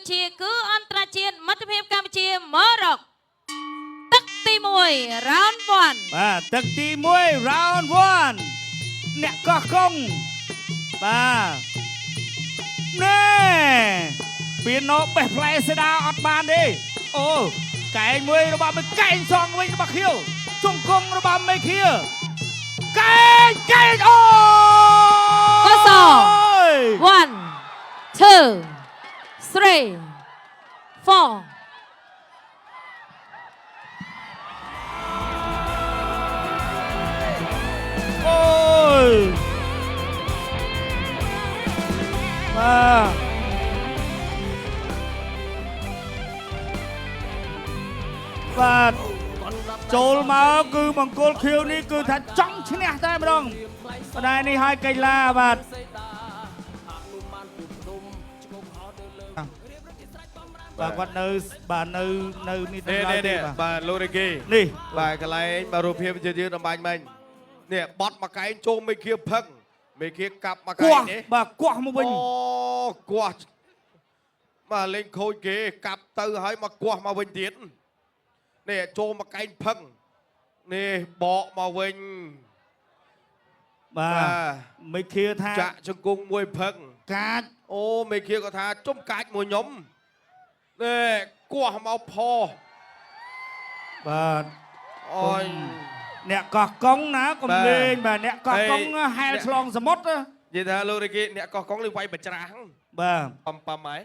គឺជាគឺអន្តរជាតិមិត្តភាពកម្ពុជាមរកទឹកទី1 round 1បាទទឹកទី1 round 1អ្នកកោះកុងបាទណែពីណូបេះផ្លែសេដាអត់បានទេអូកែងមួយរបស់មិនកែងសងវិញរបស់ខៀវជង្គង់របស់មេខៀវកែងអូ កស1 2 3 4អូយបាទចូលមកគឺបង្គោលខៀវនេះគឺថាចង់ឈ្នះតែម្ដងបណ្ដានេះហើយកីឡាបាទបាទគាត់នៅបាទនៅនេះទៅឡើយទេបាទលោករេគី នេះ បាទកន្លែងបាទរូបភាពយឺតៗអំបញ្ញមិញនេះបត់មកកែងចូលមេឃាផឹកមេឃាកាប់មកកែងនេះបាទគោះមកវិញអូគោះបាទលេងខូចគេកាប់ទៅហើយមកគោះមកវិញទៀតនេះចូលមកកែងផឹកនេះបកមកវិញបាទមេឃាថាចាក់ជង្គង់មួយផឹកកាចអូមេឃាក៏ថាជុំកាច់មួយខ្ញុំនេះគោះមកផបាទអូយអ្នកកោះកុងណាកុំលេងបាទអ្នកកោះកុងហែលឆ្លងសមុទ្រនិយាយថាលោករេគីអ្នកកោះកុងលេងវាយបច្រាស់បាទប៉ំហើយ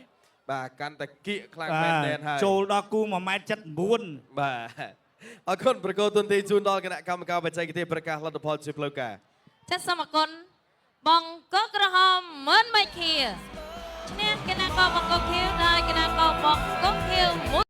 បាទកាន់តែគៀកខ្លាំងមែនទែនហើយចូលដល់គូ1.79 បាទអរគុណប្រកោទុនទីជូនដល់គណៈកម្មការបច្ចេកទេសប្រកាសលទ្ធផលជាផ្លូវការចាសសូមអរគុណបងកក្រហមមិនមេឃាឈ្នះគណៈកោះបង្គោល